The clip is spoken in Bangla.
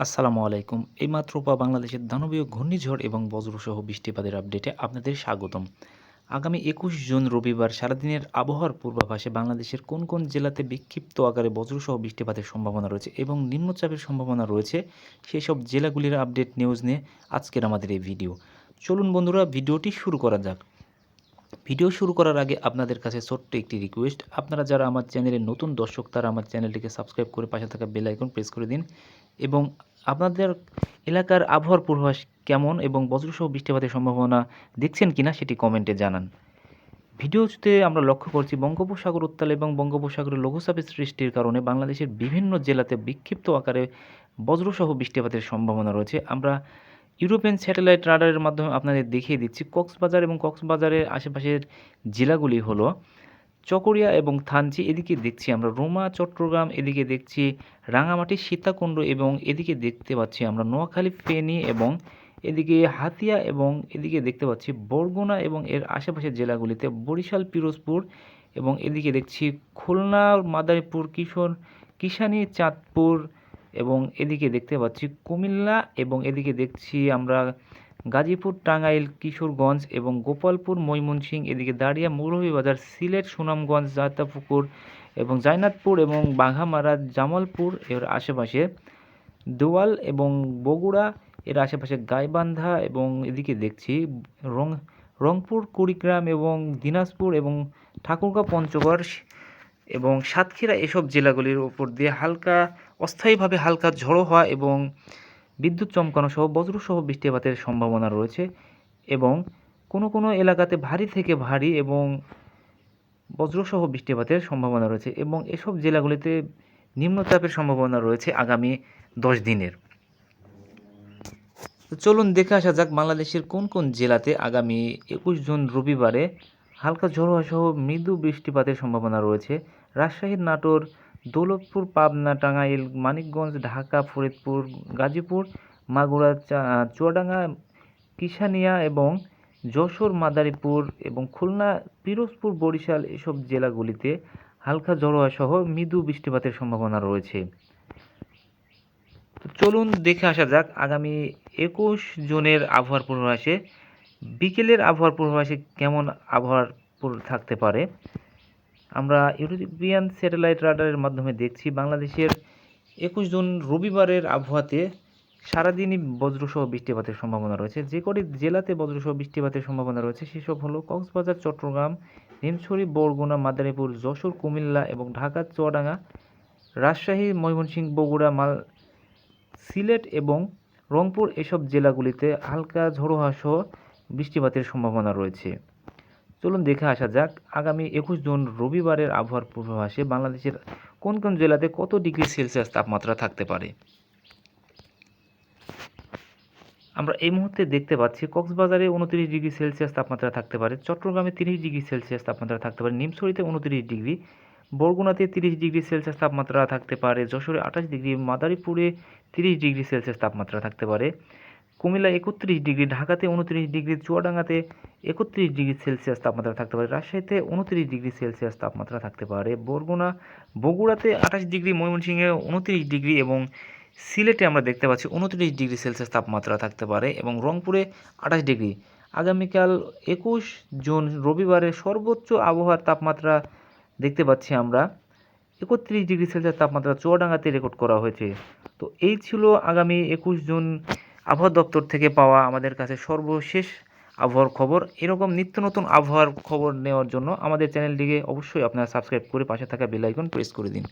আসসালামু আলাইকুম। এইমাত্র বাংলাদেশের দানবীয় ঘূর্ণিঝড় এবং বজ্রসহ বৃষ্টিপাতের আপডেটে আপনাদের স্বাগতম। আগামী ২১ জুন রবিবার সারাদিনের আবহাওয়ার পূর্বাভাসে বাংলাদেশের কোন কোন জেলাতে বিক্ষিপ্ত আকারে বজ্রসহ বৃষ্টিপাতের সম্ভাবনা রয়েছে এবং নিম্নচাপের সম্ভাবনা রয়েছে, সেসব জেলাগুলির আপডেট নিউজ নিয়ে আজকের আমাদের এই ভিডিও। চলুন বন্ধুরা, ভিডিওটি শুরু করা যাক। ভিডিও শুরু করার আগে আপনাদের কাছে ছোট্ট একটি রিকোয়েস্ট, আপনারা যারা আমার চ্যানেলের নতুন দর্শক তারা আমার চ্যানেলটিকে সাবস্ক্রাইব করে পাশে থাকা বেল আইকন প্রেস করে দিন এবং আপনাদের এলাকার আবহাওয়ার পূর্বাভাস কেমন এবং বজ্রসহ বৃষ্টিপাতের সম্ভাবনা দেখছেন কিনা সেটি কমেন্টে জানান। ভিডিওতে আমরা লক্ষ্য করছি বঙ্গোপসাগর উত্তাল এবং বঙ্গোপসাগরের লঘুচাপের সৃষ্টির কারণে বাংলাদেশের বিভিন্ন জেলাতে বিক্ষিপ্ত আকারে বজ্রসহ বৃষ্টিপাতের সম্ভাবনা রয়েছে। আমরা ইউরোপিয়ান স্যাটেলাইট রাডারের মাধ্যমে আপনাদের দেখিয়ে দিচ্ছি। কক্সবাজার এবং কক্সবাজারের আশেপাশের জেলাগুলি হলো চকরিয়া এবং থানচি, এদিকে দেখছি আমরা রোমা, চট্টগ্রাম, এদিকে দেখছি রাঙামাটি, সীতাকুণ্ড এবং এদিকে দেখতে পাচ্ছি আমরা নোয়াখালী, ফেনী এবং এদিকে হাতিয়া এবং এদিকে দেখতে পাচ্ছি বরগুনা এবং এর আশেপাশের জেলাগুলিতে বরিশাল, পিরোজপুর এবং এদিকে দেখছি খুলনা, মাদারীপুর, কিশানী, চাঁদপুর এবং এদিকে দেখতে পাচ্ছি কুমিল্লা এবং এদিকে দেখছি আমরা গাজীপুর, টাঙ্গাইল, কিশোরগঞ্জ এবং গোপালপুর, ময়মনসিংহ, এদিকে দাঁড়িয়া, মৌলভীবাজার, সিলেট, সুনামগঞ্জ, জাতাপুকুর এবং জয়নাথপুর এবং বাঘামারা, জামালপুর এর আশেপাশে দোয়াল এবং বগুড়া এর আশেপাশে গাইবান্ধা এবং এদিকে দেখছি রংপুর, কুড়িগ্রাম এবং দিনাজপুর এবং ঠাকুরগাঁও, পঞ্চগড় এবং সাতক্ষীরা, এসব জেলাগুলির উপর দিয়ে অস্থায়ীভাবে হালকা ঝড়ো হওয়া এবং বিদ্যুৎ চমকানো সহ বজ্রসহ বৃষ্টিপাতের সম্ভাবনা রয়েছে এবং কোনো কোনো এলাকাতে ভারী থেকে ভারী এবং বজ্রসহ বৃষ্টিপাতের সম্ভাবনা রয়েছে এবং এসব জেলাগুলিতে নিম্নচাপের সম্ভাবনা রয়েছে আগামী 10 দিনের। তো চলুন দেখে আসা যাক বাংলাদেশের কোন কোন জেলাতে আগামী 21 জুন রবিবারে হালকা ঝড়ো সহ মৃদু বৃষ্টিপাতের সম্ভাবনা রয়েছে। রাজশাহী, নাটোর, দৌলতপুর, পাবনা, টাঙ্গাইল, মানিকগঞ্জ, ঢাকা, ফরিদপুর, গাজীপুর, মাগুরা, চুয়াডাঙ্গা, কিশানিয়া এবং যশোর, মাদারীপুর এবং খুলনা, পিরোজপুর, বরিশাল, এসব জেলাগুলিতে হালকা ঝড়ো সহ মৃদু বৃষ্টিপাতের সম্ভাবনা রয়েছে। তো চলুন দেখে আসা যাক আগামী 21 জুনের আবহাওয়ার পূর্বাভাসে বিকেলের আবহাওয়ার পূর্বাভাসে কেমন আবহাওয়ার থাকতে পারে। আমরা ইউরোপিয়ান স্যাটেলাইট রাডারের মাধ্যমে দেখছি বাংলাদেশের 21 জুন রবিবারের আবহাওয়াতে সারাদিনই বজ্রসহ বৃষ্টিপাতের সম্ভাবনা রয়েছে। যে কটি জেলাতে বজ্রসহ বৃষ্টিপাতের সম্ভাবনা রয়েছে সেসব হলো কক্সবাজার, চট্টগ্রাম, নিমছড়ি, বরগুনা, মাদারীপুর, যশোর, কুমিল্লা এবং ঢাকা, চুয়াডাঙ্গা, রাজশাহী, ময়মনসিংহ, বগুড়া, সিলেট এবং রংপুর, এসব জেলাগুলিতে হালকা ঝড়ো হাওয়া সহ বৃষ্টিপাতের সম্ভাবনা রয়েছে। চলুন দেখে আসা যাক আগামী 21 জুন রবিবারের আবহাওয়ার পূর্বাভাসে বাংলাদেশের কোন কোন জেলাতে কত ডিগ্রি সেলসিয়াস তাপমাত্রা থাকতে পারে। আমরা এই মুহূর্তে দেখতে পাচ্ছি কক্সবাজারে 29 ডিগ্রি সেলসিয়াস তাপমাত্রা থাকতে পারে, চট্টগ্রামে 30 ডিগ্রি সেলসিয়াস তাপমাত্রা থাকতে পারে, নিমছড়িতে 29 ডিগ্রি, বরগুনাতে 30 ডিগ্রি সেলসিয়াস তাপমাত্রা থাকতে পারে, যশোরে 28 ডিগ্রি, মাদারীপুরে 30 ডিগ্রি সেলসিয়াস তাপমাত্রা থাকতে পারে, কুমিল্লা 31 ডিগ্রি, ঢাকাতে 29 ডিগ্রি, চুয়াডাঙ্গাতে 31 ডিগ্রি সেলসিয়াস তাপমাত্রা থাকতে পারে, রাজশাহীতে 29 ডিগ্রি সেলসিয়াস তাপমাত্রা থাকতে পারে, বগুড়াতে 28 ডিগ্রি, ময়মনসিংহে 29 ডিগ্রি এবং সিলেটে আমরা দেখতে পাচ্ছি 29 ডিগ্রি সেলসিয়াস তাপমাত্রা থাকতে পারে এবং রংপুরে 28 ডিগ্রি। আগামীকাল 21 জুন রবিবারে সর্বোচ্চ আবহাওয়ার তাপমাত্রা দেখতে পাচ্ছি আমরা 31 ডিগ্রি সেলসিয়াস তাপমাত্রা চুয়াডাঙ্গাতে রেকর্ড করা হয়েছে। তো এই ছিল আগামী 21 জুন আবহাওয়া দপ্তর থেকে পাওয়া আমাদের কাছে সর্বশেষ আবহাওয়ার খবর। এরকম নিত্য নতুন আবহাওয়ার খবর নেওয়ার জন্য আমাদের চ্যানেলটিকে অবশ্যই আপনারা সাবস্ক্রাইব করে পাশে থাকা বেল আইকন প্রেস করে দিন।